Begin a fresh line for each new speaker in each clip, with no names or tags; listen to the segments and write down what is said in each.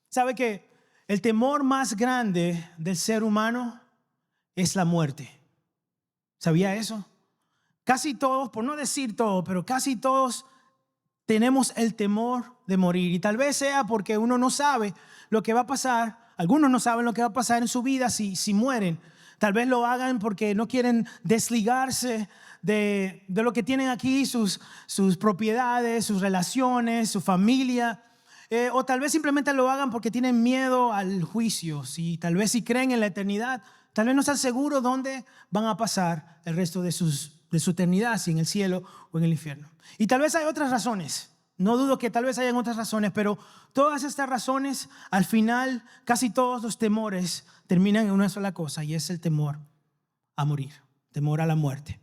¿Sabe que el temor más grande del ser humano es la muerte? ¿Sabía eso? Casi todos, por no decir todos, pero casi todos tenemos el temor de morir. Y tal vez sea porque uno no sabe lo que va a pasar. Algunos no saben lo que va a pasar en su vida si mueren. Tal vez lo hagan porque no quieren desligarse de lo que tienen aquí, sus propiedades, sus relaciones, su familia. O tal vez simplemente lo hagan porque tienen miedo al juicio. Tal vez si creen en la eternidad, tal vez no están seguros dónde van a pasar el resto de su eternidad, si en el cielo o en el infierno. Y tal vez hay otras razones. No dudo que tal vez hayan otras razones, pero todas estas razones, al final, casi todos los temores terminan en una sola cosa, y es el temor a morir, temor a la muerte.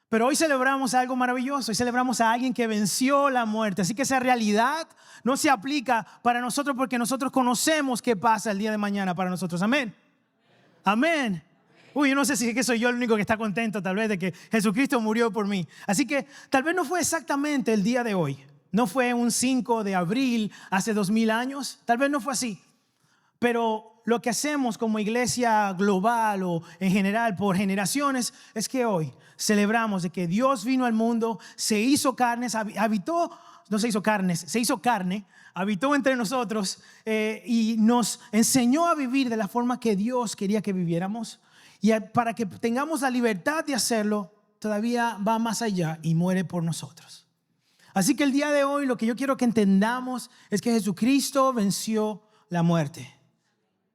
Pero hoy celebramos algo maravilloso. Hoy celebramos a alguien que venció la muerte. Así que esa realidad no se aplica para nosotros porque nosotros conocemos qué pasa el día de mañana para nosotros. Amén. Amén. Uy, yo no sé si es que soy yo el único que está contento tal vez de que Jesucristo murió por mí. Así que tal vez no fue exactamente el día de hoy. No fue un 5 de abril hace 2000 años. Tal vez no fue así. Pero lo que hacemos como iglesia global o en general por generaciones es que hoy celebramos de que Dios vino al mundo, se hizo carne, habitó, no se hizo carne, se hizo carne, habitó entre nosotros y nos enseñó a vivir de la forma que Dios quería que viviéramos. Y para que tengamos la libertad de hacerlo, todavía va más allá y muere por nosotros. Así que el día de hoy lo que yo quiero que entendamos es que Jesucristo venció la muerte.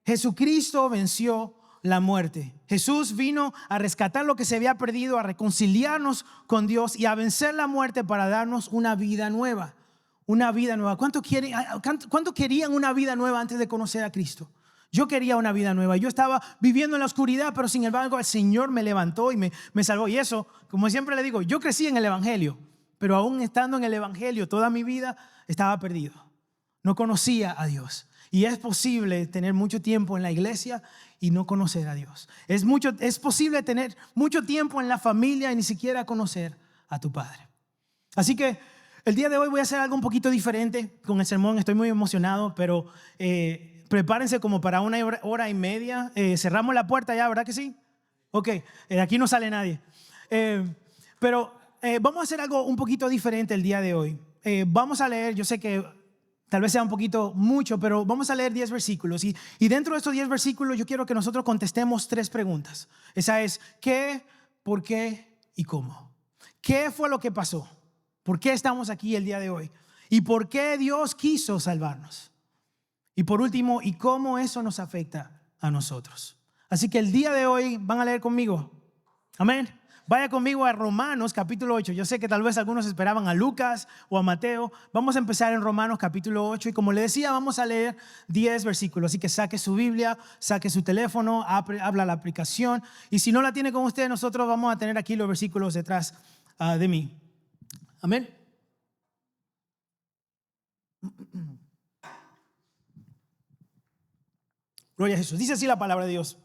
Jesucristo venció la muerte. Jesús vino a rescatar lo que se había perdido, a reconciliarnos con Dios y a vencer la muerte para darnos una vida nueva. Una vida nueva. ¿Cuánto querían una vida nueva antes de conocer a Cristo? Yo quería una vida nueva. Yo estaba viviendo en la oscuridad, pero sin embargo el Señor me levantó y me salvó. Y eso, como siempre le digo, yo crecí en el Evangelio, pero aún estando en el Evangelio toda mi vida estaba perdido. No conocía a Dios. Y es posible tener mucho tiempo en la iglesia y no conocer a Dios. Es posible tener mucho tiempo en la familia y ni siquiera conocer a tu Padre. Así que el día de hoy voy a hacer algo un poquito diferente con el sermón. Estoy muy emocionado, pero prepárense como para una hora y media. Cerramos la puerta ya, ¿verdad que sí? Ok, aquí no sale nadie. Pero vamos a hacer algo un poquito diferente el día de hoy. Vamos a leer, yo sé que tal vez sea un poquito mucho, pero vamos a leer 10 versículos. Y dentro de estos 10 versículos yo quiero que nosotros contestemos 3 preguntas. Esa es, ¿qué, por qué y cómo? ¿Qué fue lo que pasó? ¿Por qué estamos aquí el día de hoy? ¿Y por qué Dios quiso salvarnos? Y por último, ¿y cómo eso nos afecta a nosotros? Así que el día de hoy van a leer conmigo. Amén. Vaya conmigo a Romanos capítulo 8. Yo sé que tal vez algunos esperaban a Lucas o a Mateo. Vamos a empezar en Romanos capítulo 8. Y como le decía, vamos a leer 10 versículos. Así que saque su Biblia, saque su teléfono, habla la aplicación. Y si no la tiene con usted, nosotros vamos a tener aquí los versículos detrás de mí. Amén. Gloria a Jesús. Dice así la palabra de Dios.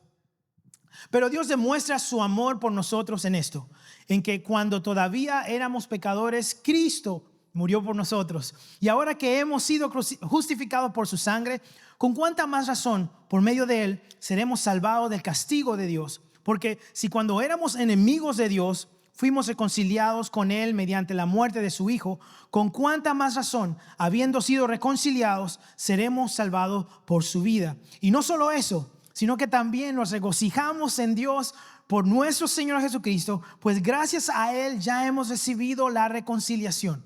Pero Dios demuestra su amor por nosotros en esto, en que cuando todavía éramos pecadores, Cristo murió por nosotros. Y ahora que hemos sido justificados por su sangre, ¿con cuánta más razón, por medio de él, seremos salvados del castigo de Dios? Porque si cuando éramos enemigos de Dios, fuimos reconciliados con él mediante la muerte de su Hijo, ¿con cuánta más razón, habiendo sido reconciliados, seremos salvados por su vida? Y no solo eso, sino que también nos regocijamos en Dios por nuestro Señor Jesucristo, pues gracias a él ya hemos recibido la reconciliación.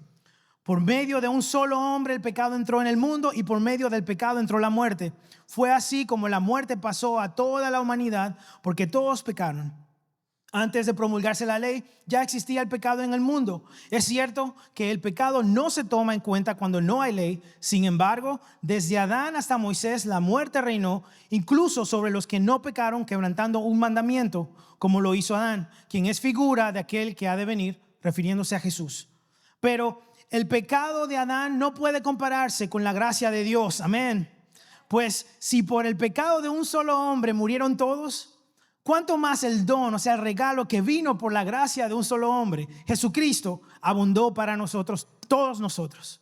Por medio de un solo hombre el pecado entró en el mundo y por medio del pecado entró la muerte. Fue así como la muerte pasó a toda la humanidad porque todos pecaron. Antes de promulgarse la ley, ya existía el pecado en el mundo. Es cierto que el pecado no se toma en cuenta cuando no hay ley. Sin embargo, desde Adán hasta Moisés, la muerte reinó, incluso sobre los que no pecaron, quebrantando un mandamiento, como lo hizo Adán, quien es figura de aquel que ha de venir, refiriéndose a Jesús. Pero el pecado de Adán no puede compararse con la gracia de Dios. Amén. Pues si por el pecado de un solo hombre murieron todos, ¿cuánto más el don, o sea, el regalo que vino por la gracia de un solo hombre, Jesucristo, abundó para nosotros, todos nosotros?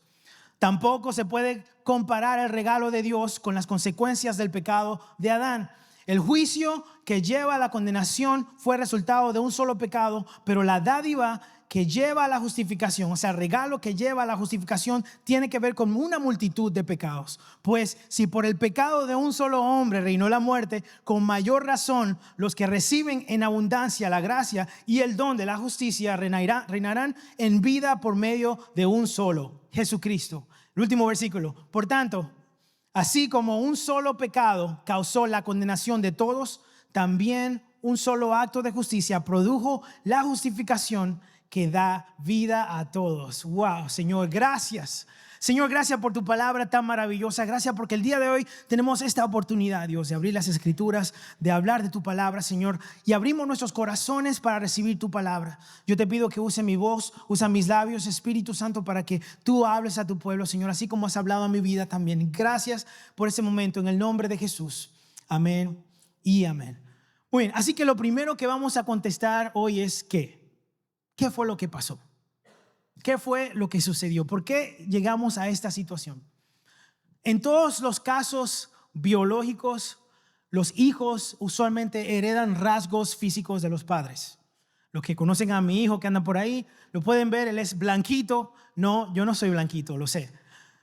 Tampoco se puede comparar el regalo de Dios con las consecuencias del pecado de Adán. El juicio que lleva a la condenación fue resultado de un solo pecado, pero la dádiva que lleva a la justificación, o sea, el regalo que lleva a la justificación, tiene que ver con una multitud de pecados. Pues si por el pecado de un solo hombre reinó la muerte, con mayor razón los que reciben en abundancia la gracia y el don de la justicia reinarán en vida por medio de un solo, Jesucristo. El último versículo. Por tanto, así como un solo pecado causó la condenación de todos, también un solo acto de justicia produjo la justificación que da vida a todos. Wow, Señor, gracias. Señor, gracias por tu palabra tan maravillosa. Gracias porque el día de hoy tenemos esta oportunidad, Dios, de abrir las escrituras, de hablar de tu palabra, Señor. Y abrimos nuestros corazones para recibir tu palabra. Yo te pido que use mi voz, usa mis labios, Espíritu Santo, para que tú hables a tu pueblo, Señor, así como has hablado a mi vida también. Gracias por este momento en el nombre de Jesús. Amén y amén. Muy bien, así que lo primero que vamos a contestar hoy es ¿qué? ¿Qué fue lo que pasó? ¿Qué fue lo que sucedió? ¿Por qué llegamos a esta situación? En todos los casos biológicos, los hijos usualmente heredan rasgos físicos de los padres. Los que conocen a mi hijo que anda por ahí, lo pueden ver, él es blanquito. No, yo no soy blanquito, lo sé.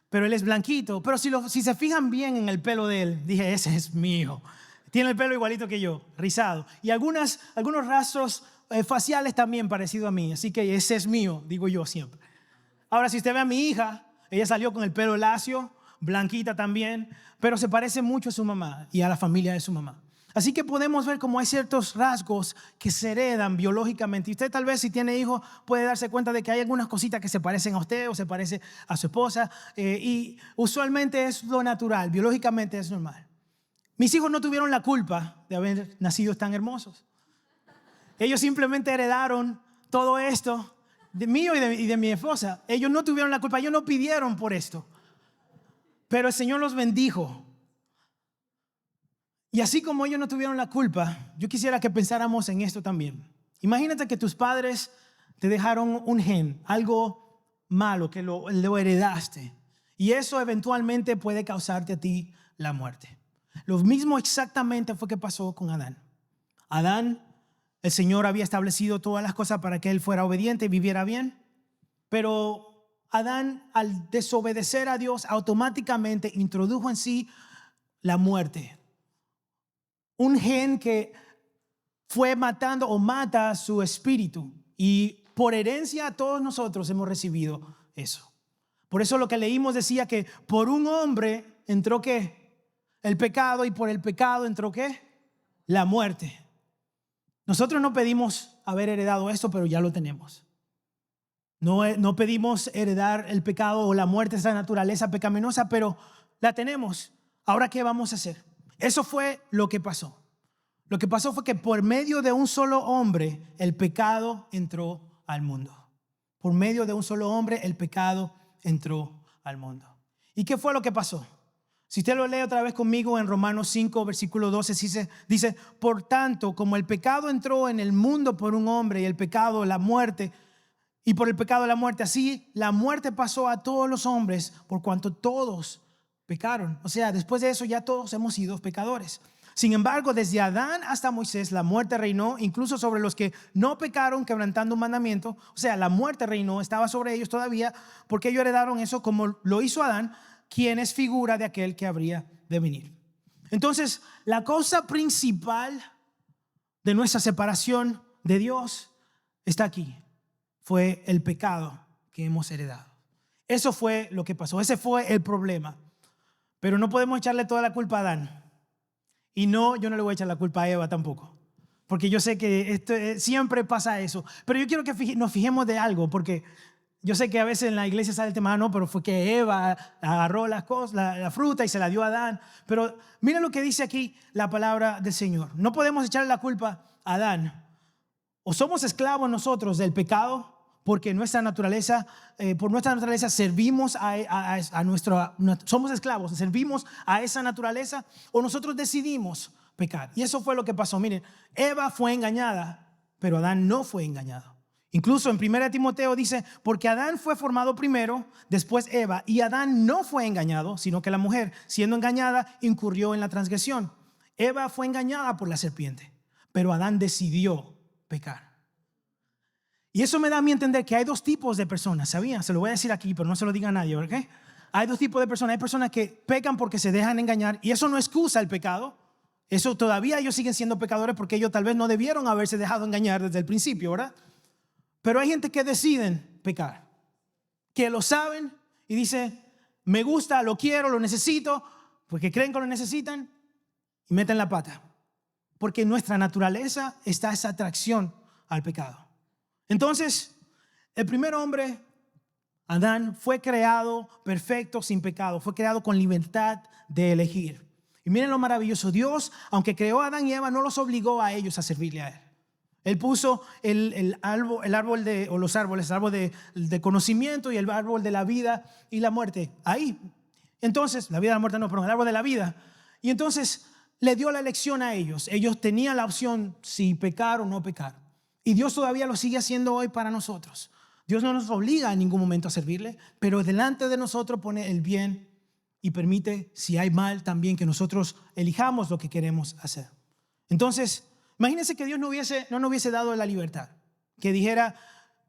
Pero él es blanquito. Pero si se fijan bien en el pelo de él, dije, ese es mi hijo. Tiene el pelo igualito que yo, rizado. Y algunos rastros faciales también parecido a mí, así que ese es mío, digo yo siempre. Ahora, si usted ve a mi hija, ella salió con el pelo lacio, blanquita también, pero se parece mucho a su mamá y a la familia de su mamá. Así que podemos ver cómo hay ciertos rasgos que se heredan biológicamente. Y usted tal vez si tiene hijos puede darse cuenta de que hay algunas cositas que se parecen a usted o se parece a su esposa. Y usualmente es lo natural, biológicamente es normal. Mis hijos no tuvieron la culpa de haber nacido tan hermosos. Ellos simplemente heredaron todo esto de mí y de mi esposa. Ellos no tuvieron la culpa, ellos no pidieron por esto. Pero el Señor los bendijo. Y así como ellos no tuvieron la culpa, yo quisiera que pensáramos en esto también. Imagínate que tus padres te dejaron un gen, algo malo que lo heredaste. Y eso eventualmente puede causarte a ti la muerte. Lo mismo exactamente fue que pasó con Adán. Adán, el Señor había establecido todas las cosas para que él fuera obediente y viviera bien. Pero Adán, al desobedecer a Dios, automáticamente introdujo en sí la muerte. Un gen que fue matando o mata su espíritu. Y por herencia todos nosotros hemos recibido eso. Por eso lo que leímos decía que por un hombre entró ¿qué? El pecado, y por el pecado entró ¿qué? La muerte. Nosotros no pedimos haber heredado esto, pero ya lo tenemos. No pedimos heredar el pecado o la muerte, esa naturaleza pecaminosa, pero la tenemos. Ahora, ¿qué vamos a hacer? Eso fue lo que pasó. Lo que pasó fue que por medio de un solo hombre, el pecado entró al mundo. Por medio de un solo hombre, el pecado entró al mundo. ¿Y qué fue lo que pasó? Si usted lo lee otra vez conmigo en Romanos 5, versículo 12, dice, por tanto, como el pecado entró en el mundo por un hombre y el pecado, la muerte, y por el pecado la muerte, así la muerte pasó a todos los hombres por cuanto todos pecaron. O sea, después de eso ya todos hemos sido pecadores. Sin embargo, desde Adán hasta Moisés, la muerte reinó incluso sobre los que no pecaron quebrantando un mandamiento. O sea, la muerte reinó, estaba sobre ellos todavía, porque ellos heredaron eso como lo hizo Adán, quien es figura de aquel que habría de venir. Entonces, la cosa principal de nuestra separación de Dios está aquí. Fue el pecado que hemos heredado. Eso fue lo que pasó. Ese fue el problema. Pero no podemos echarle toda la culpa a Adán. Y no, yo no le voy a echar la culpa a Eva tampoco. Porque yo sé que siempre pasa eso. Pero yo quiero que nos fijemos de algo, porque yo sé que a veces en la iglesia sale el tema, no, pero fue que Eva agarró las cosas, la fruta y se la dio a Adán. Pero mira lo que dice aquí la palabra del Señor. No podemos echarle la culpa a Adán. O somos esclavos nosotros del pecado, porque por nuestra naturaleza servimos somos esclavos, servimos a esa naturaleza, o nosotros decidimos pecar. Y eso fue lo que pasó. Miren, Eva fue engañada, pero Adán no fue engañado. Incluso en 1 Timoteo dice, porque Adán fue formado primero, después Eva, y Adán no fue engañado, sino que la mujer, siendo engañada, incurrió en la transgresión. Eva fue engañada por la serpiente, pero Adán decidió pecar. Y eso me da a mí entender que hay dos tipos de personas, ¿sabían? Se lo voy a decir aquí, pero no se lo diga a nadie, ¿ok? Hay dos tipos de personas. Hay personas que pecan porque se dejan engañar, y eso no excusa el pecado. Eso todavía ellos siguen siendo pecadores porque ellos tal vez no debieron haberse dejado engañar desde el principio, ¿verdad? Pero hay gente que deciden pecar, que lo saben y dice, me gusta, lo quiero, lo necesito, porque creen que lo necesitan y meten la pata. Porque en nuestra naturaleza está esa atracción al pecado. Entonces, el primer hombre, Adán, fue creado perfecto, sin pecado. Fue creado con libertad de elegir. Y miren lo maravilloso. Dios, aunque creó a Adán y Eva, no los obligó a ellos a servirle a Él. Él puso el árbol de conocimiento y el árbol de la vida y la muerte ahí. Entonces, la vida y la muerte no, perdón, el árbol de la vida. Y entonces le dio la elección a ellos. Ellos tenían la opción si pecar o no pecar. Y Dios todavía lo sigue haciendo hoy para nosotros. Dios no nos obliga en ningún momento a servirle, pero delante de nosotros pone el bien y permite, si hay mal, también que nosotros elijamos lo que queremos hacer. Entonces, imagínense que Dios no nos hubiese dado la libertad, que dijera,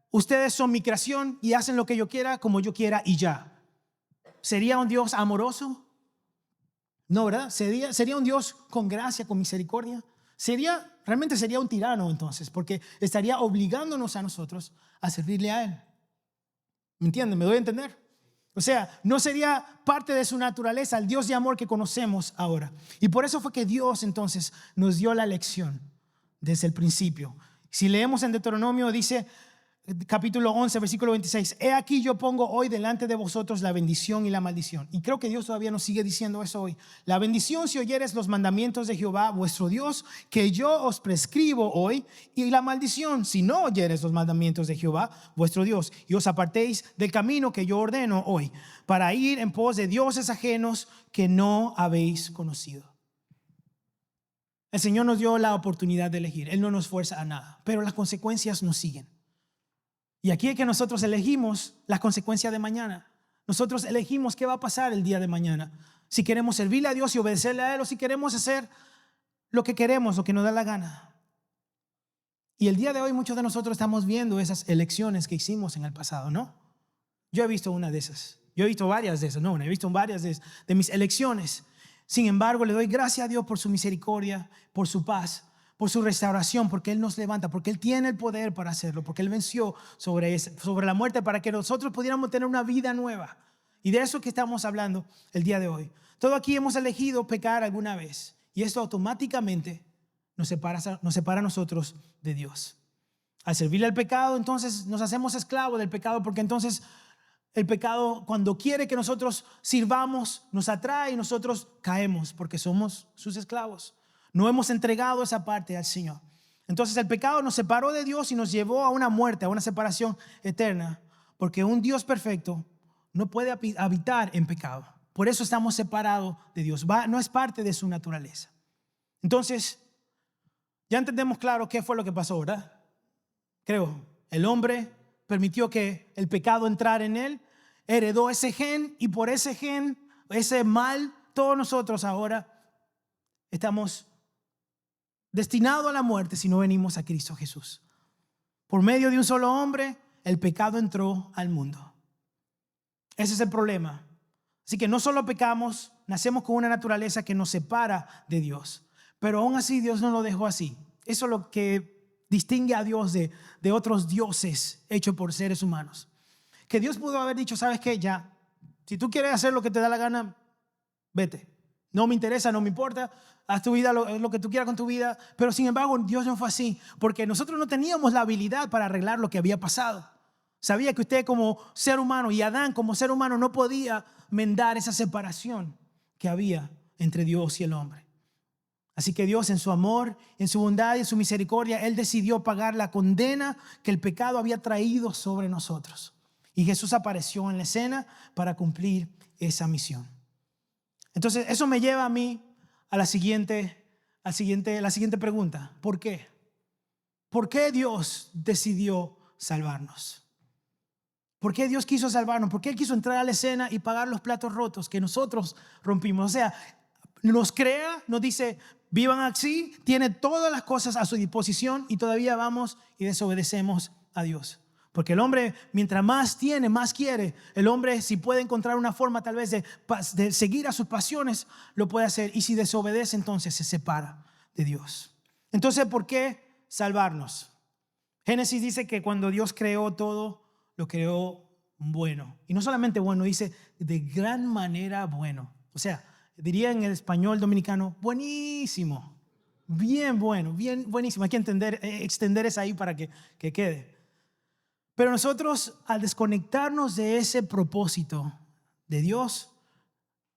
ustedes son mi creación y hacen lo que yo quiera, como yo quiera y ya. ¿Sería un Dios amoroso? No, ¿verdad? ¿Sería un Dios con gracia, con misericordia? Realmente sería un tirano entonces, porque estaría obligándonos a nosotros a servirle a Él. ¿Me entienden? ¿Me doy a entender? O sea, no sería parte de su naturaleza el Dios de amor que conocemos ahora. Y por eso fue que Dios entonces nos dio la lección desde el principio. Si leemos en Deuteronomio, dice capítulo 11, versículo 26, he aquí yo pongo hoy delante de vosotros la bendición y la maldición. Y creo que Dios todavía nos sigue diciendo eso hoy. La bendición si oyeres los mandamientos de Jehová, vuestro Dios, que yo os prescribo hoy, y la maldición si no oyeres los mandamientos de Jehová, vuestro Dios, y os apartéis del camino que yo ordeno hoy, para ir en pos de dioses ajenos que no habéis conocido. El Señor nos dio la oportunidad de elegir. Él no nos fuerza a nada, pero las consecuencias nos siguen. Y aquí es que nosotros elegimos las consecuencias de mañana. Nosotros elegimos qué va a pasar el día de mañana. Si queremos servirle a Dios y obedecerle a Él, o si queremos hacer lo que queremos, lo que nos da la gana. Y el día de hoy muchos de nosotros estamos viendo esas elecciones que hicimos en el pasado, ¿no? Yo he visto una de esas. Yo he visto varias de esas. He visto varias de mis elecciones. Sin embargo, le doy gracias a Dios por su misericordia, por su paz, por su restauración, porque Él nos levanta, porque Él tiene el poder para hacerlo, porque Él venció sobre la muerte para que nosotros pudiéramos tener una vida nueva. Y de eso que estamos hablando el día de hoy. Todos aquí hemos elegido pecar alguna vez, y esto automáticamente nos separa a nosotros de Dios. Al servirle al pecado, entonces nos hacemos esclavos del pecado, porque entonces el pecado, cuando quiere que nosotros sirvamos, nos atrae y nosotros caemos porque somos sus esclavos. No hemos entregado esa parte al Señor. Entonces el pecado nos separó de Dios y nos llevó a una muerte, a una separación eterna, porque un Dios perfecto no puede habitar en pecado. Por eso estamos separados de Dios. No es parte de su naturaleza. Entonces, ya entendemos claro qué fue lo que pasó, ¿verdad? Creo, el hombre permitió que el pecado entrara en él, heredó ese gen, y por ese gen, ese mal, todos nosotros ahora estamos destinados a la muerte si no venimos a Cristo Jesús. Por medio de un solo hombre, el pecado entró al mundo. Ese es el problema. Así que no solo pecamos, nacemos con una naturaleza que nos separa de Dios, pero aún así Dios no lo dejó así. Eso es lo que distingue a Dios de otros dioses hechos por seres humanos. Que Dios pudo haber dicho, ¿sabes qué? Ya, si tú quieres hacer lo que te da la gana, vete. No me interesa, no me importa. Haz tu vida lo que tú quieras con tu vida. Pero sin embargo, Dios no fue así, porque nosotros no teníamos la habilidad para arreglar lo que había pasado. Sabía que usted como ser humano y Adán como ser humano no podía mendar esa separación que había entre Dios y el hombre. Así que Dios, en su amor, en su bondad y en su misericordia, Él decidió pagar la condena que el pecado había traído sobre nosotros. Y Jesús apareció en la escena para cumplir esa misión. Entonces, eso me lleva a mí a la siguiente pregunta. ¿Por qué? ¿Por qué Dios decidió salvarnos. ¿Por qué Dios quiso salvarnos? ¿Por qué Él quiso entrar a la escena y pagar los platos rotos que nosotros rompimos? O sea, nos crea, nos dice, vivan así, tiene todas las cosas a su disposición y todavía vamos y desobedecemos a Dios. Porque el hombre, mientras más tiene, más quiere. El hombre, si puede encontrar una forma tal vez de seguir a sus pasiones, lo puede hacer. Y si desobedece, entonces se separa de Dios. Entonces, ¿por qué salvarnos? Génesis dice que cuando Dios creó todo, lo creó bueno. Y no solamente bueno, dice de gran manera bueno. O sea, diría en el español dominicano, buenísimo. Bien bueno, bien buenísimo. Hay que extender esa ahí para que quede. Pero nosotros, al desconectarnos de ese propósito de Dios,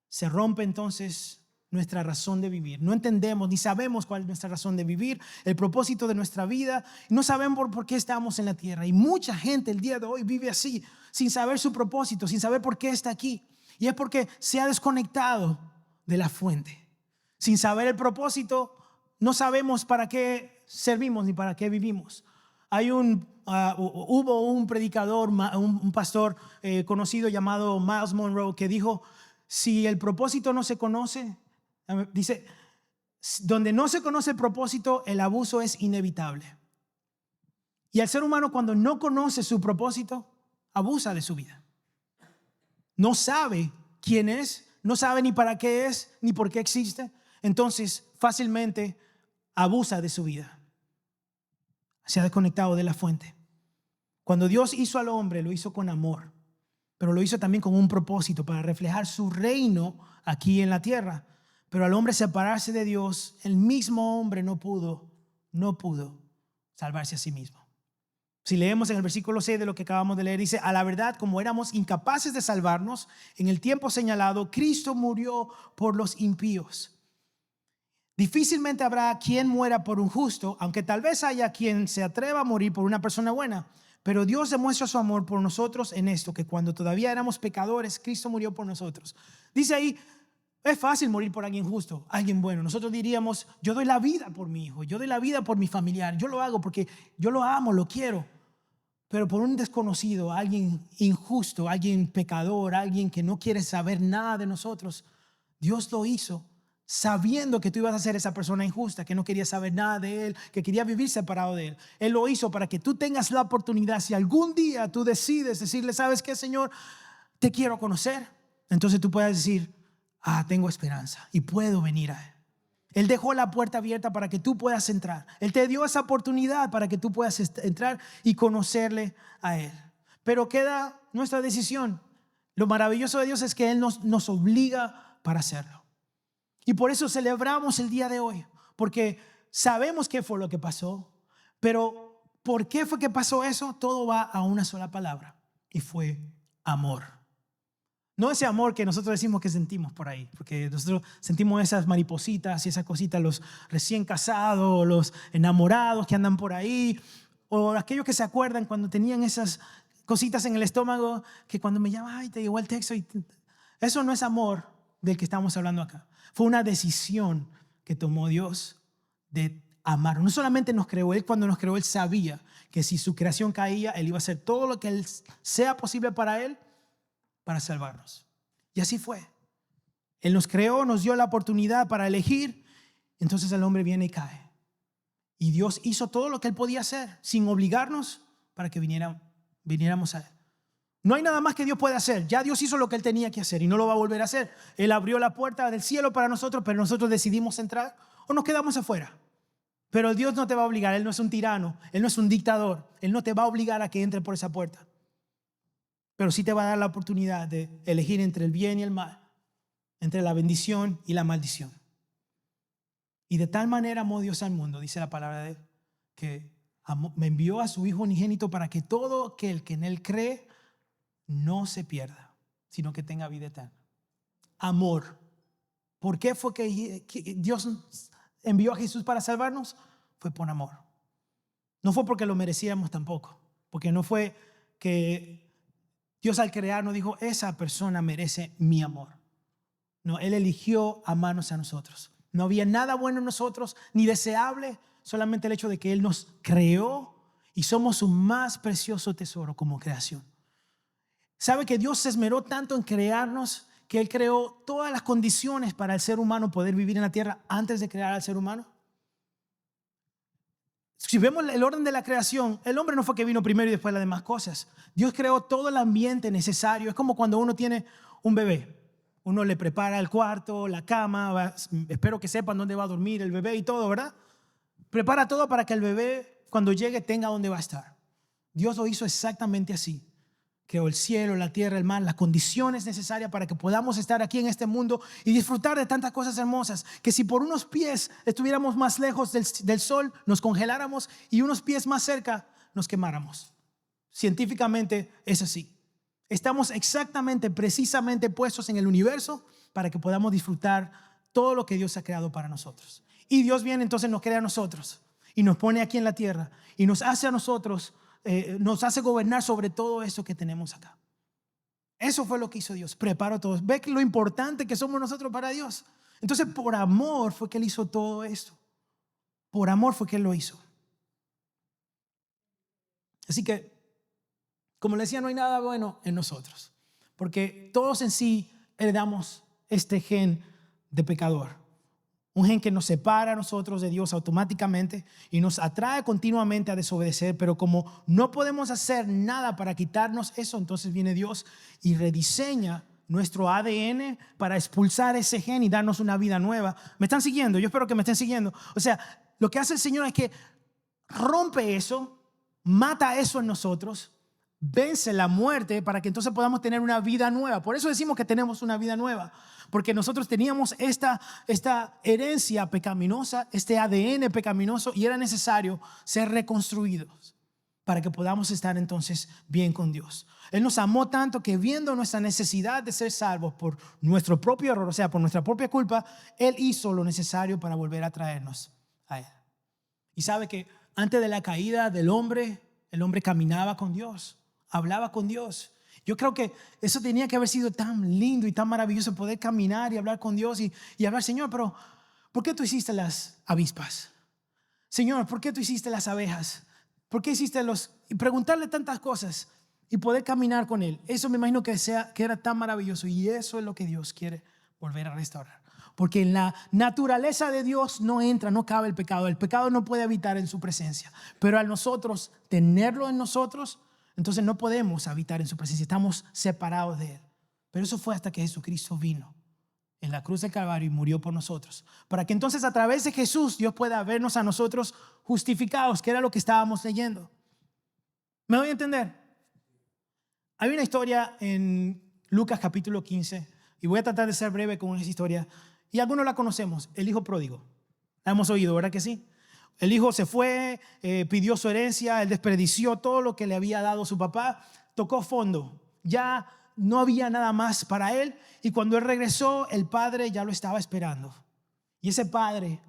se rompe entonces nuestra razón de vivir. No entendemos ni sabemos cuál es nuestra razón de vivir, el propósito de nuestra vida. No sabemos por qué estamos en la tierra. Y mucha gente el día de hoy vive así, sin saber su propósito, sin saber por qué está aquí. Y es porque se ha desconectado de la fuente. Sin saber el propósito, no sabemos para qué servimos ni para qué vivimos. Hubo un predicador, un pastor conocido llamado Miles Monroe que dijo, si el propósito no se conoce, dice, donde no se conoce el propósito, el abuso es inevitable. Y el ser humano cuando no conoce su propósito, abusa de su vida. No sabe quién es, no sabe ni para qué es, ni por qué existe. Entonces fácilmente abusa de su vida. Se ha desconectado de la fuente. Cuando Dios hizo al hombre, lo hizo con amor, pero lo hizo también con un propósito para reflejar su reino aquí en la tierra. Pero al hombre separarse de Dios, el mismo hombre no pudo salvarse a sí mismo. Si leemos en el versículo 6 de lo que acabamos de leer, dice, a la verdad, como éramos incapaces de salvarnos, en el tiempo señalado, Cristo murió por los impíos. Difícilmente habrá quien muera por un justo, aunque tal vez haya quien se atreva a morir por una persona buena. Pero Dios demuestra su amor por nosotros en esto, que cuando todavía éramos pecadores, Cristo murió por nosotros. Dice ahí, es fácil morir por alguien justo, alguien bueno. Nosotros diríamos, yo doy la vida por mi hijo, yo doy la vida por mi familiar. Yo lo hago porque yo lo amo, lo quiero. Pero por un desconocido, alguien injusto, alguien pecador, alguien que no quiere saber nada de nosotros, Dios lo hizo sabiendo que tú ibas a ser esa persona injusta, que no quería saber nada de Él, que quería vivir separado de Él. Él lo hizo para que tú tengas la oportunidad, si algún día tú decides decirle, ¿sabes qué, Señor? Te quiero conocer. Entonces tú puedas decir, tengo esperanza y puedo venir a Él. Él dejó la puerta abierta para que tú puedas entrar. Él te dio esa oportunidad para que tú puedas entrar y conocerle a Él. Pero queda nuestra decisión. Lo maravilloso de Dios es que Él nos obliga para hacerlo. Y por eso celebramos el día de hoy, porque sabemos qué fue lo que pasó, pero ¿por qué fue que pasó eso? Todo va a una sola palabra y fue amor. No ese amor que nosotros decimos que sentimos por ahí, porque nosotros sentimos esas maripositas y esas cositas, los recién casados, los enamorados que andan por ahí, o aquellos que se acuerdan cuando tenían esas cositas en el estómago, que cuando me llaman, ay, te llegó el texto. Eso no es amor del que estamos hablando acá. Fue una decisión que tomó Dios de amar. No solamente nos creó, Él cuando nos creó, Él sabía que si su creación caía, Él iba a hacer todo lo que sea posible para Él, para salvarnos. Y así fue. Él nos creó, nos dio la oportunidad para elegir. Entonces el hombre viene y cae. Y Dios hizo todo lo que Él podía hacer sin obligarnos para que viniéramos a Él. No hay nada más que Dios pueda hacer. Ya Dios hizo lo que Él tenía que hacer y no lo va a volver a hacer. Él abrió la puerta del cielo para nosotros, pero nosotros decidimos entrar o nos quedamos afuera. Pero Dios no te va a obligar. Él no es un tirano. Él no es un dictador. Él no te va a obligar a que entre por esa puerta. Pero sí te va a dar la oportunidad de elegir entre el bien y el mal, entre la bendición y la maldición. Y de tal manera amó Dios al mundo, dice la palabra de Él, que me envió a su Hijo unigénito para que todo aquel que en Él cree no se pierda, sino que tenga vida eterna. Amor. ¿Por qué fue que Dios envió a Jesús para salvarnos? Fue por amor. No fue porque lo merecíamos tampoco, porque no fue que Dios al crearnos dijo, esa persona merece mi amor. No, Él eligió amarnos a nosotros. No había nada bueno en nosotros, ni deseable, solamente el hecho de que Él nos creó y somos su más precioso tesoro como creación. ¿Sabe que Dios se esmeró tanto en crearnos que Él creó todas las condiciones para el ser humano poder vivir en la tierra antes de crear al ser humano? Si vemos el orden de la creación, el hombre no fue que vino primero y después las demás cosas. Dios creó todo el ambiente necesario. Es como cuando uno tiene un bebé. Uno le prepara el cuarto, la cama, espero que sepan dónde va a dormir el bebé y todo, ¿verdad? Prepara todo para que el bebé cuando llegue tenga dónde va a estar. Dios lo hizo exactamente así. Creó el cielo, la tierra, el mar, las condiciones necesarias para que podamos estar aquí en este mundo y disfrutar de tantas cosas hermosas, que si por unos pies estuviéramos más lejos del sol, nos congeláramos, y unos pies más cerca nos quemáramos. Científicamente es así. Estamos exactamente, precisamente puestos en el universo para que podamos disfrutar todo lo que Dios ha creado para nosotros. Y Dios viene entonces, nos crea a nosotros y nos pone aquí en la tierra y nos hace a nosotros, nos hace gobernar sobre todo eso que tenemos acá. Eso fue lo que hizo Dios, preparó todo. Ve lo importante que somos nosotros para Dios. Entonces, por amor fue que Él hizo todo esto. Por amor fue que Él lo hizo. Así que, como le decía, no hay nada bueno en nosotros, porque todos en sí heredamos este gen de pecador. Un gen que nos separa a nosotros de Dios automáticamente y nos atrae continuamente a desobedecer, pero como no podemos hacer nada para quitarnos eso, entonces viene Dios y rediseña nuestro ADN para expulsar ese gen y darnos una vida nueva. ¿Me están siguiendo? Yo espero que me estén siguiendo. O sea, lo que hace el Señor es que rompe eso, mata eso en nosotros, vence la muerte para que entonces podamos tener una vida nueva. Por eso decimos que tenemos una vida nueva, porque nosotros teníamos esta herencia pecaminosa, este ADN pecaminoso, y era necesario ser reconstruidos para que podamos estar entonces bien con Dios. Él nos amó tanto que, viendo nuestra necesidad de ser salvos por nuestro propio error, o sea, por nuestra propia culpa, Él hizo lo necesario para volver a traernos a Él. Y sabe que antes de la caída del hombre, el hombre caminaba con Dios, hablaba con Dios. Yo creo que eso tenía que haber sido tan lindo y tan maravilloso, poder caminar y hablar con Dios y hablar: Señor, pero ¿por qué tú hiciste las avispas? Señor, ¿por qué tú hiciste las abejas? ¿Por qué hiciste y preguntarle tantas cosas y poder caminar con Él? Eso me imagino que era tan maravilloso, y eso es lo que Dios quiere volver a restaurar. Porque en la naturaleza de Dios no cabe el pecado. El pecado no puede habitar en su presencia. Pero al nosotros tenerlo en nosotros, entonces no podemos habitar en su presencia. Estamos separados de Él. Pero eso fue hasta que Jesucristo vino en la cruz del Calvario y murió por nosotros, para que entonces a través de Jesús Dios pueda vernos a nosotros justificados, que era lo que estábamos leyendo. ¿Me doy a entender? Hay una historia en Lucas capítulo 15, y voy a tratar de ser breve con esa historia, y algunos la conocemos: el hijo pródigo. La hemos oído, ¿verdad que sí? El hijo se fue, pidió su herencia, él desperdició todo lo que le había dado su papá, tocó fondo, ya no había nada más para él, y cuando él regresó, el padre ya lo estaba esperando. Y ese padre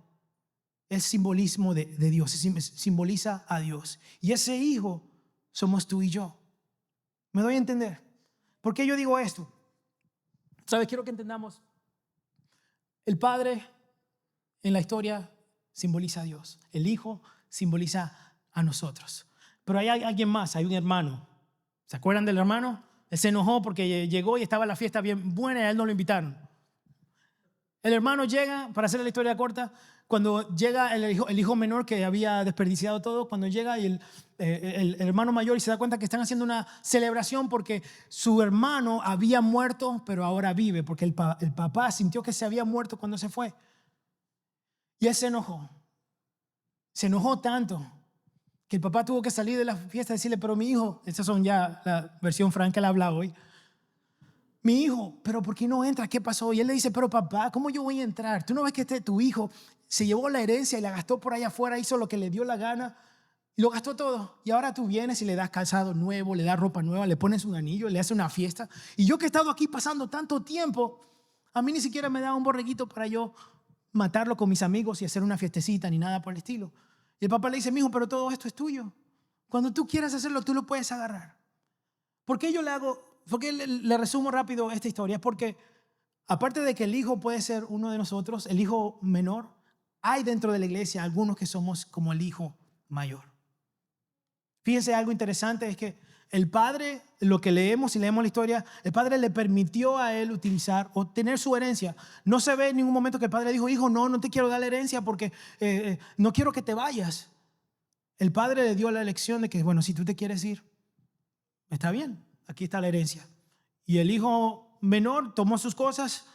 es simbolismo de Dios, simboliza a Dios. Y ese hijo somos tú y yo. ¿Me doy a entender? ¿Por qué yo digo esto? ¿Sabes? Quiero que entendamos. El padre en la historia simboliza a Dios. El hijo simboliza a nosotros. Pero hay alguien más, hay un hermano. ¿Se acuerdan del hermano? Él se enojó porque llegó y estaba la fiesta bien buena y a él no lo invitaron. El hermano llega, para hacer la historia corta, cuando llega el hijo menor que había desperdiciado todo, cuando llega y el hermano mayor, y se da cuenta que están haciendo una celebración porque su hermano había muerto, pero ahora vive, porque el papá sintió que se había muerto cuando se fue. Y él se enojó. Se enojó tanto que el papá tuvo que salir de la fiesta y decirle: pero mi hijo, estas son ya la versión franca, él habla hoy. Mi hijo, pero ¿por qué no entra? ¿Qué pasó? Y él le dice: pero papá, ¿cómo yo voy a entrar? ¿Tú no ves que tu hijo se llevó la herencia y la gastó por allá afuera, hizo lo que le dio la gana y lo gastó todo? Y ahora tú vienes y le das calzado nuevo, le das ropa nueva, le pones un anillo, le haces una fiesta. Y yo que he estado aquí pasando tanto tiempo, a mí ni siquiera me da un borreguito para yo matarlo con mis amigos y hacer una fiestecita ni nada por el estilo. Y el papá le dice: mi hijo, pero todo esto es tuyo. Cuando tú quieras hacerlo, tú lo puedes agarrar. ¿Por qué yo le hago? Porque le resumo rápido esta historia. Es porque, aparte de que el hijo puede ser uno de nosotros, el hijo menor, hay dentro de la iglesia algunos que somos como el hijo mayor. Fíjense, algo interesante es que el padre, lo que leemos y leemos la historia, el padre le permitió a él utilizar o tener su herencia. No se ve en ningún momento que el padre dijo, hijo, no te quiero dar la herencia porque no quiero que te vayas. El padre le dio la elección de que, bueno, si tú te quieres ir, está bien, aquí está la herencia. Y el hijo menor tomó sus cosas,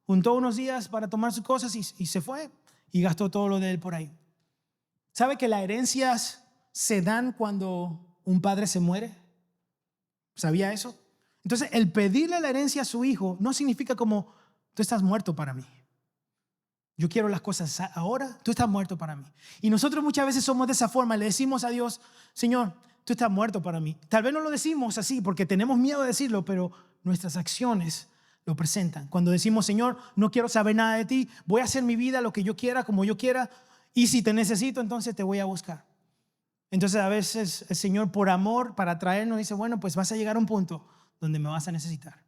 juntó unos días para tomar sus cosas y se fue y gastó todo lo de él por ahí. ¿Sabe que las herencias se dan cuando un padre se muere? ¿Sabía eso? Entonces, el pedirle la herencia a su hijo no significa como, tú estás muerto para mí. Yo quiero las cosas ahora, tú estás muerto para mí. Y nosotros muchas veces somos de esa forma, le decimos a Dios, Señor, tú estás muerto para mí. Tal vez no lo decimos así porque tenemos miedo de decirlo, pero nuestras acciones lo presentan. Cuando decimos, Señor, no quiero saber nada de ti, voy a hacer mi vida lo que yo quiera, como yo quiera, y si te necesito, entonces te voy a buscar. Entonces a veces el Señor, por amor, para atraernos, dice, bueno, pues vas a llegar a un punto donde me vas a necesitar.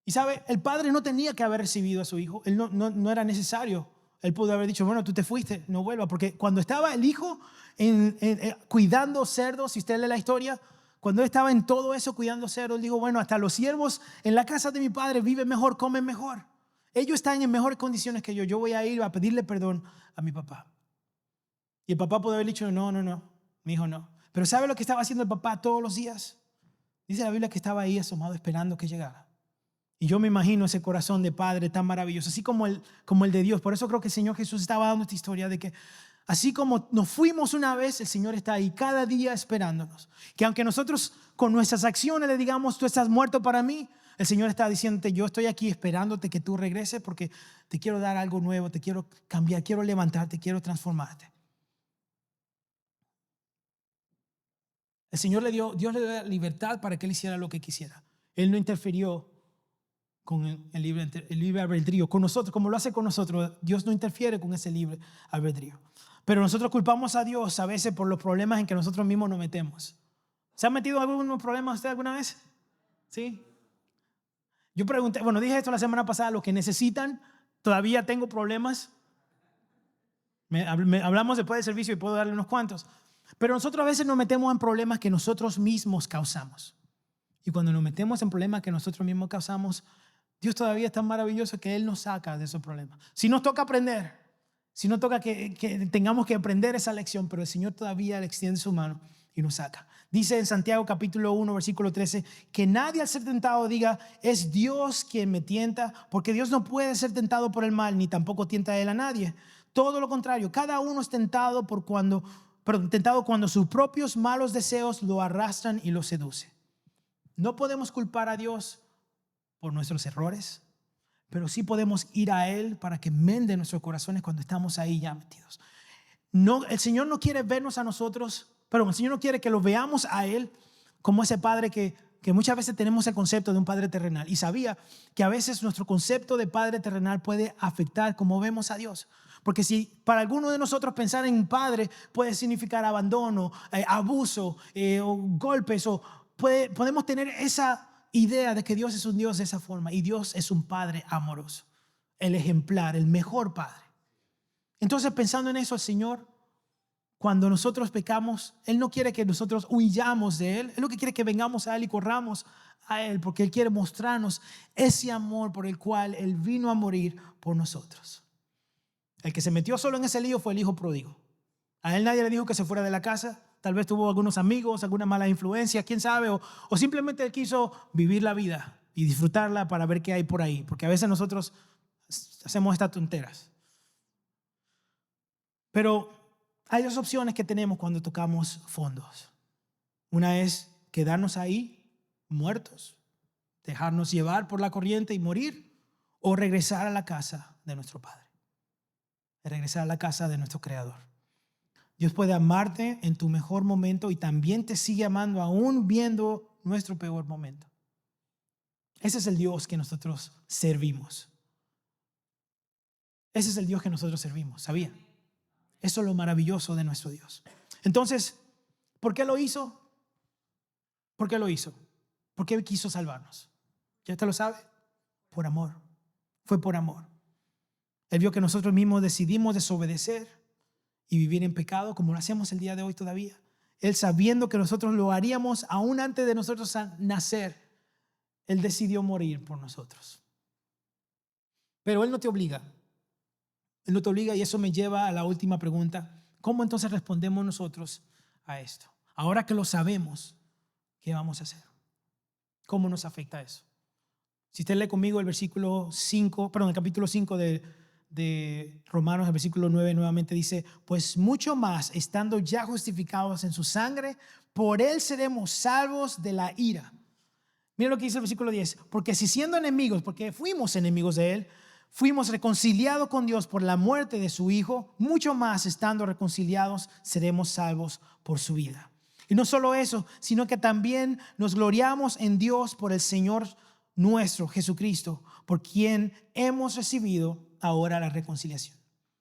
Y sabe, el padre no tenía que haber recibido a su hijo, él no era necesario. Él pudo haber dicho, bueno, tú te fuiste, no vuelvas. Porque cuando estaba el hijo cuidando cerdos, si usted lee la historia, cuando él estaba en todo eso cuidando cerdos, él dijo, bueno, hasta los siervos en la casa de mi padre viven mejor, comen mejor. Ellos están en mejores condiciones que yo. Yo voy a ir a pedirle perdón a mi papá. Y el papá pudo haber dicho, no, mi hijo no. Pero ¿sabe lo que estaba haciendo el papá todos los días? Dice la Biblia que estaba ahí asomado esperando que llegara. Y yo me imagino ese corazón de padre tan maravilloso, así como el de Dios. Por eso creo que el Señor Jesús estaba dando esta historia de que así como nos fuimos una vez, el Señor está ahí cada día esperándonos. Que aunque nosotros con nuestras acciones le digamos, tú estás muerto para mí, el Señor está diciéndote, yo estoy aquí esperándote que tú regreses porque te quiero dar algo nuevo, te quiero cambiar, quiero levantarte, quiero transformarte. El Señor Dios le dio la libertad para que él hiciera lo que quisiera. Él no interfirió con el libre albedrío. Con nosotros, como lo hace con nosotros, Dios no interfiere con ese libre albedrío. Pero nosotros culpamos a Dios a veces por los problemas en que nosotros mismos nos metemos. ¿Se han metido en algunos problemas usted alguna vez? ¿Sí? Yo pregunté, bueno, dije esto la semana pasada, los que necesitan, todavía tengo problemas. Hablamos después del servicio y puedo darle unos cuantos. Pero nosotros a veces nos metemos en problemas que nosotros mismos causamos. Y cuando nos metemos en problemas que nosotros mismos causamos, Dios todavía es tan maravilloso que Él nos saca de esos problemas. Si nos toca aprender, si nos toca que tengamos que aprender esa lección, pero el Señor todavía le extiende su mano y nos saca. Dice en Santiago capítulo 1, versículo 13, que nadie al ser tentado diga, es Dios quien me tienta, porque Dios no puede ser tentado por el mal, ni tampoco tienta a Él a nadie. Todo lo contrario, cada uno es tentado cuando sus propios malos deseos lo arrastran y lo seducen. No podemos culpar a Dios por nuestros errores, pero sí podemos ir a Él para que mende nuestros corazones cuando estamos ahí ya metidos. No, el Señor no quiere vernos a nosotros, pero el Señor no quiere que lo veamos a Él como ese padre que muchas veces tenemos el concepto de un padre terrenal. Y sabía que a veces nuestro concepto de padre terrenal puede afectar cómo vemos a Dios. Porque si para alguno de nosotros pensar en un padre puede significar abandono, abuso, o golpes, o podemos tener esa idea de que Dios es un Dios de esa forma. Y Dios es un padre amoroso, el ejemplar, el mejor padre. Entonces, pensando en eso, el Señor, cuando nosotros pecamos, Él no quiere que nosotros huyamos de Él. Él lo que quiere es que vengamos a Él y corramos a Él, porque Él quiere mostrarnos ese amor por el cual Él vino a morir por nosotros. El que se metió solo en ese lío fue el hijo pródigo. A él nadie le dijo que se fuera de la casa. Tal vez tuvo algunos amigos, alguna mala influencia, quién sabe, o simplemente él quiso vivir la vida y disfrutarla para ver qué hay por ahí, porque a veces nosotros hacemos estas tonteras. Pero hay dos opciones que tenemos cuando tocamos fondos. Una es quedarnos ahí muertos, dejarnos llevar por la corriente y morir, o regresar a la casa de nuestro Padre, regresar a la casa de nuestro Creador. Dios puede amarte en tu mejor momento y también te sigue amando aún viendo nuestro peor momento. Ese es el Dios que nosotros servimos. Ese es el Dios que nosotros servimos, ¿sabía? Eso es lo maravilloso de nuestro Dios. Entonces, ¿por qué lo hizo? ¿Por qué lo hizo? ¿Por qué quiso salvarnos? ¿Ya te lo sabe? Por amor. Fue por amor. Él vio que nosotros mismos decidimos desobedecer y vivir en pecado como lo hacemos el día de hoy todavía. Él, sabiendo que nosotros lo haríamos aún antes de nosotros nacer, Él decidió morir por nosotros. Pero Él no te obliga. Él no te obliga, y eso me lleva a la última pregunta. ¿Cómo entonces respondemos nosotros a esto? Ahora que lo sabemos, ¿qué vamos a hacer? ¿Cómo nos afecta eso? Si usted lee conmigo el capítulo 5 de Romanos, el versículo 9 nuevamente dice: pues mucho más, estando ya justificados en su sangre, por Él seremos salvos de la ira. Mira lo que dice el versículo 10. Porque si siendo enemigos, porque fuimos enemigos de Él, fuimos reconciliados con Dios por la muerte de su Hijo, mucho más, estando reconciliados, seremos salvos por su vida. Y no solo eso, sino que también nos gloriamos en Dios por el Señor nuestro Jesucristo, por quien hemos recibido ahora la reconciliación.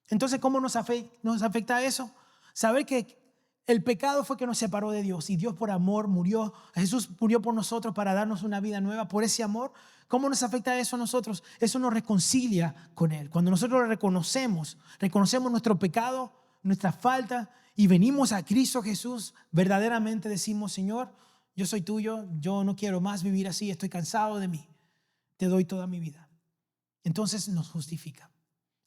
Entonces, ¿cómo nos afecta eso? Saber que el pecado fue que nos separó de Dios, y Dios por amor murió. Jesús murió por nosotros para darnos una vida nueva. Por ese amor, ¿cómo nos afecta eso a nosotros? Eso nos reconcilia con Él. Cuando nosotros reconocemos nuestro pecado, nuestra falta, y venimos a Cristo Jesús, verdaderamente decimos: Señor, yo soy tuyo, yo no quiero más vivir así, estoy cansado de mí, te doy toda mi vida. Entonces nos justifica.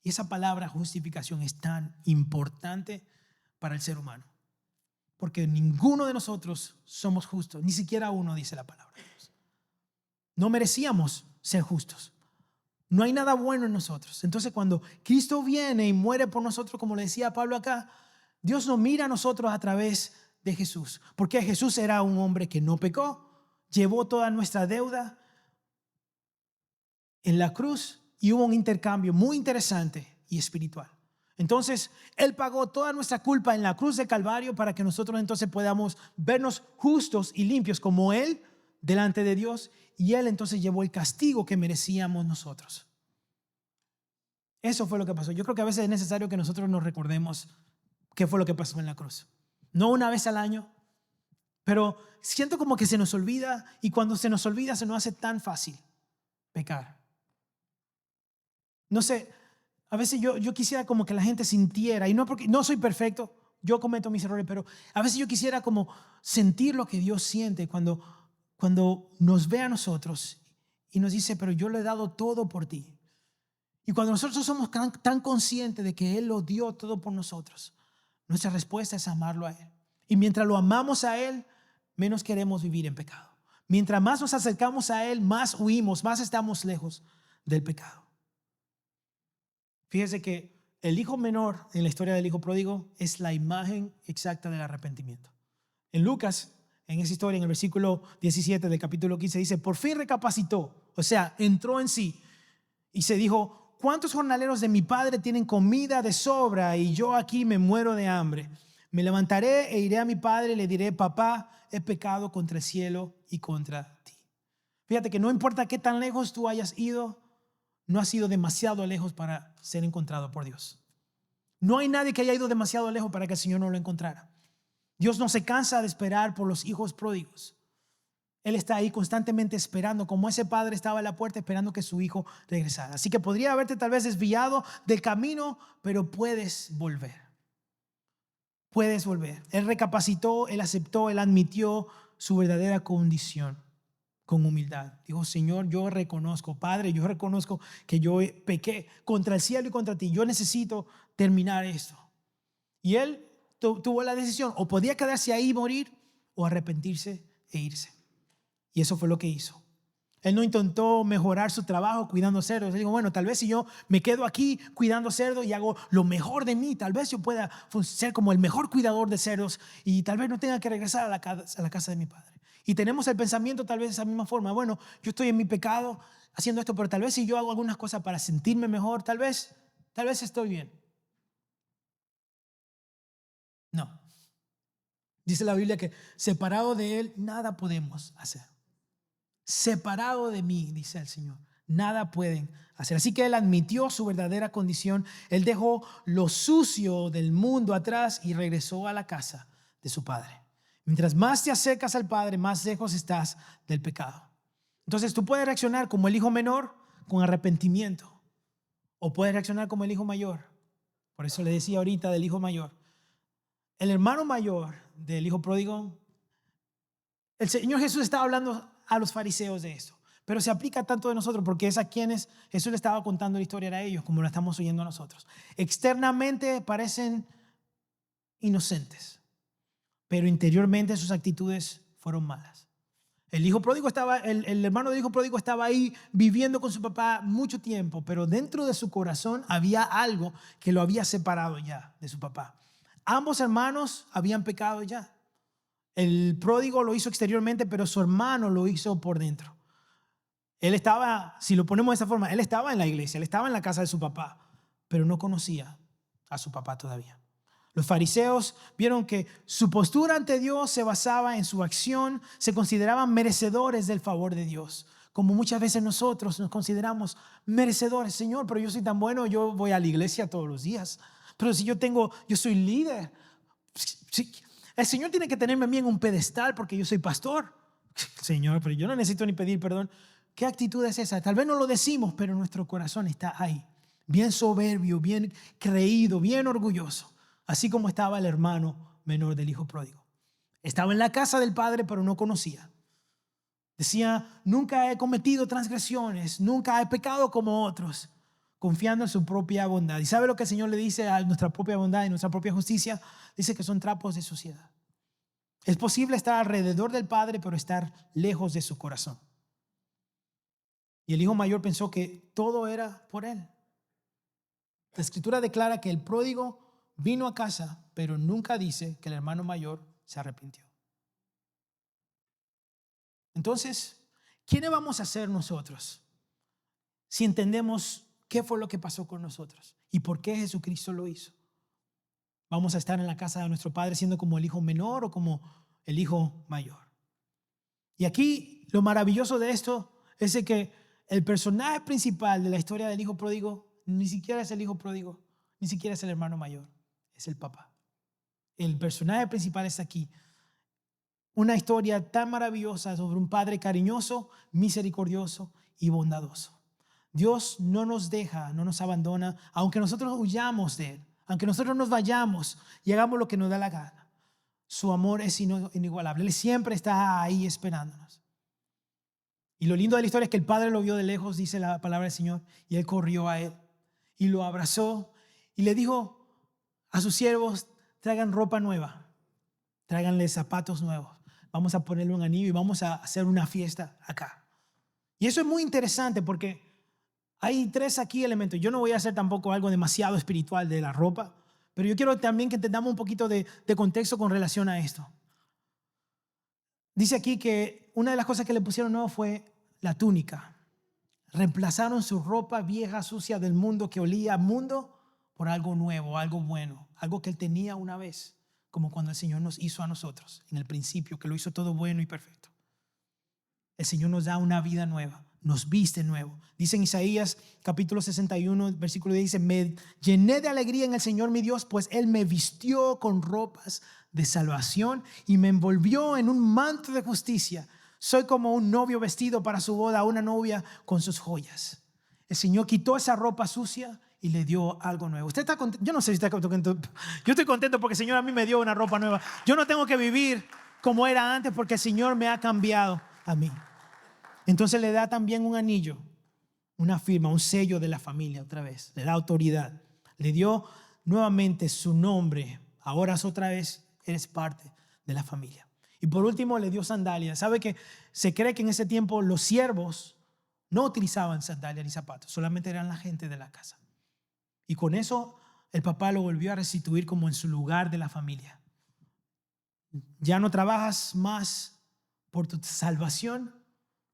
Y esa palabra justificación es tan importante para el ser humano, porque ninguno de nosotros somos justos, ni siquiera uno, dice la palabra de Dios. No merecíamos ser justos. No hay nada bueno en nosotros. Entonces, cuando Cristo viene y muere por nosotros, como le decía Pablo acá, Dios nos mira a nosotros a través de Jesús, porque Jesús era un hombre que no pecó, llevó toda nuestra deuda en la cruz, y hubo un intercambio muy interesante y espiritual. Entonces, Él pagó toda nuestra culpa en la cruz de Calvario para que nosotros entonces podamos vernos justos y limpios como Él delante de Dios, y Él entonces llevó el castigo que merecíamos nosotros. Eso fue lo que pasó. Yo creo que a veces es necesario que nosotros nos recordemos qué fue lo que pasó en la cruz. No una vez al año, pero siento como que se nos olvida, y cuando se nos olvida se nos hace tan fácil pecar. No sé, a veces yo quisiera como que la gente sintiera, y no porque no soy perfecto, yo cometo mis errores, pero a veces yo quisiera como sentir lo que Dios siente cuando nos ve a nosotros y nos dice: pero yo lo he dado todo por ti. Y cuando nosotros somos tan conscientes de que Él lo dio todo por nosotros, nuestra respuesta es amarlo a Él. Y mientras lo amamos a Él, menos queremos vivir en pecado. Mientras más nos acercamos a Él, más huimos, más estamos lejos del pecado. Fíjese que el hijo menor en la historia del hijo pródigo es la imagen exacta del arrepentimiento. En Lucas, en esa historia, en el versículo 17 del capítulo 15, dice: por fin recapacitó, o sea, entró en sí y se dijo: ¿cuántos jornaleros de mi padre tienen comida de sobra y yo aquí me muero de hambre? Me levantaré e iré a mi padre y le diré: papá, he pecado contra el cielo y contra ti. Fíjate que no importa qué tan lejos tú hayas ido, no has ido demasiado lejos para ser encontrado por Dios. No hay nadie que haya ido demasiado lejos para que el Señor no lo encontrara. Dios no se cansa de esperar por los hijos pródigos. Él está ahí constantemente esperando, como ese padre estaba a la puerta esperando que su hijo regresara. Así que podría haberte tal vez desviado del camino, pero puedes volver. Puedes volver. Él recapacitó, Él aceptó, Él admitió su verdadera condición con humildad. Dijo: Señor, yo reconozco, Padre, yo reconozco que yo pequé contra el cielo y contra ti. Yo necesito terminar esto. Y Él tuvo la decisión: o podía quedarse ahí y morir, o arrepentirse e irse. Y eso fue lo que hizo. Él no intentó mejorar su trabajo cuidando cerdos. Él dijo: bueno, tal vez si yo me quedo aquí cuidando cerdos y hago lo mejor de mí, tal vez yo pueda ser como el mejor cuidador de cerdos y tal vez no tenga que regresar a la casa de mi padre. Y tenemos el pensamiento tal vez de esa misma forma: bueno, yo estoy en mi pecado haciendo esto, pero tal vez si yo hago algunas cosas para sentirme mejor, tal vez estoy bien. No. Dice la Biblia que separado de Él nada podemos hacer. Separado de mí, dice el Señor, nada pueden hacer. Así que Él admitió su verdadera condición. Él dejó lo sucio del mundo atrás y regresó a la casa de su Padre. Mientras más te acercas al Padre, más lejos estás del pecado. Entonces tú puedes reaccionar como el hijo menor, con arrepentimiento, o puedes reaccionar como el hijo mayor. Por eso le decía ahorita del hijo mayor. el hermano mayor del hijo pródigo, el Señor Jesús estaba hablando a los fariseos de esto, pero se aplica tanto de nosotros porque es a quienes Jesús le estaba contando la historia a ellos, como la estamos oyendo a nosotros. Externamente parecen inocentes, pero interiormente sus actitudes fueron malas. El hermano del hijo pródigo estaba ahí viviendo con su papá mucho tiempo, pero dentro de su corazón había algo que lo había separado ya de su papá. Ambos hermanos habían pecado ya. El pródigo lo hizo exteriormente, pero su hermano lo hizo por dentro. Él estaba, si lo ponemos de esa forma, él estaba en la iglesia, él estaba en la casa de su papá, pero no conocía a su papá todavía. Los fariseos vieron que su postura ante Dios se basaba en su acción, se consideraban merecedores del favor de Dios. Como muchas veces nosotros nos consideramos merecedores. Señor, pero yo soy tan bueno, yo voy a la iglesia todos los días. Pero si yo soy líder. El Señor tiene que tenerme a mí en un pedestal porque yo soy pastor. Señor, pero yo no necesito ni pedir perdón. ¿Qué actitud es esa? Tal vez no lo decimos, pero nuestro corazón está ahí. Bien soberbio, bien creído, bien orgulloso. Así como estaba el hermano menor del hijo pródigo. Estaba en la casa del padre, pero no conocía. Decía, nunca he cometido transgresiones, nunca he pecado como otros, confiando en su propia bondad. ¿Y sabe lo que el Señor le dice a nuestra propia bondad y nuestra propia justicia? Dice que son trapos de suciedad. Es posible estar alrededor del Padre, pero estar lejos de su corazón. Y el hijo mayor pensó que todo era por él. La Escritura declara que el pródigo vino a casa, pero nunca dice que el hermano mayor se arrepintió. Entonces, ¿quiénes vamos a ser nosotros si entendemos qué fue lo que pasó con nosotros y por qué Jesucristo lo hizo? ¿Vamos a estar en la casa de nuestro Padre siendo como el hijo menor o como el hijo mayor? Y aquí lo maravilloso de esto es de que el personaje principal de la historia del hijo pródigo ni siquiera es el hijo pródigo, ni siquiera es el hermano mayor, es el papá. El personaje principal está aquí. Una historia tan maravillosa sobre un padre cariñoso, misericordioso y bondadoso. Dios no nos deja, no nos abandona, aunque nosotros huyamos de Él, aunque nosotros nos vayamos y hagamos lo que nos da la gana. Su amor es inigualable. Él siempre está ahí esperándonos. Y lo lindo de la historia es que el padre lo vio de lejos, dice la palabra del Señor, y él corrió a él y lo abrazó y le dijo a sus siervos, traigan ropa nueva, tráiganle zapatos nuevos. Vamos a ponerle un anillo y vamos a hacer una fiesta acá. Y eso es muy interesante porque hay tres aquí elementos. Yo no voy a hacer tampoco algo demasiado espiritual de la ropa, pero yo quiero también que entendamos un poquito de contexto con relación a esto. Dice aquí que una de las cosas que le pusieron nuevo fue la túnica. Reemplazaron su ropa vieja, sucia del mundo que olía a mundo por algo nuevo, algo bueno, algo que él tenía una vez, como cuando el Señor nos hizo a nosotros en el principio, que lo hizo todo bueno y perfecto. El Señor nos da una vida nueva, nos viste nuevo. Dice en Isaías capítulo 61, versículo 10, dice, me llené de alegría en el Señor mi Dios, pues Él me vistió con ropas de salvación y me envolvió en un manto de justicia. Soy como un novio vestido para su boda, una novia con sus joyas. El Señor quitó esa ropa sucia y le dio algo nuevo. ¿Usted está contento? Yo no sé si está contento. Yo estoy contento porque el Señor a mí me dio una ropa nueva. Yo no tengo que vivir como era antes porque el Señor me ha cambiado a mí. Entonces le da también un anillo, una firma, un sello de la familia otra vez. Le da autoridad. Le dio nuevamente su nombre. Ahora otra vez eres parte de la familia. Y por último le dio sandalias. ¿Sabe que se cree que en ese tiempo los siervos no utilizaban sandalias ni zapatos? Solamente eran la gente de la casa. Y con eso el papá lo volvió a restituir como en su lugar de la familia. Ya no trabajas más por tu salvación.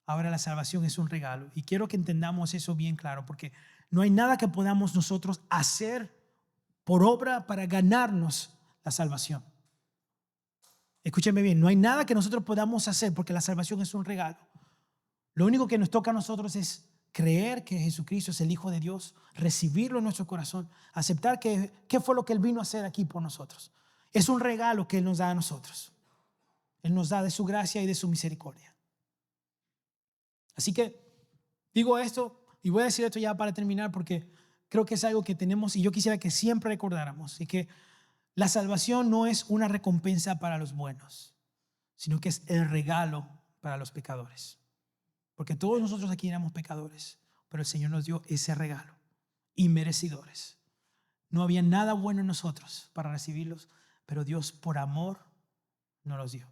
Ahora la salvación es un regalo. Y quiero que entendamos eso bien claro, porque no hay nada que podamos nosotros hacer por obra para ganarnos la salvación. Escúcheme bien, no hay nada que nosotros podamos hacer porque la salvación es un regalo. Lo único que nos toca a nosotros es creer que Jesucristo es el Hijo de Dios, recibirlo en nuestro corazón, aceptar que fue lo que Él vino a hacer aquí por nosotros. Es un regalo que Él nos da a nosotros. Él nos da de su gracia y de su misericordia. Así que digo esto y voy a decir esto ya para terminar porque creo que es algo que tenemos y yo quisiera que siempre recordáramos y que La salvación no es una recompensa para los buenos, sino que es el regalo para los pecadores. Porque todos nosotros aquí éramos pecadores, pero el Señor nos dio ese regalo, inmerecedores. No había nada bueno en nosotros para recibirlos, pero Dios por amor nos los dio.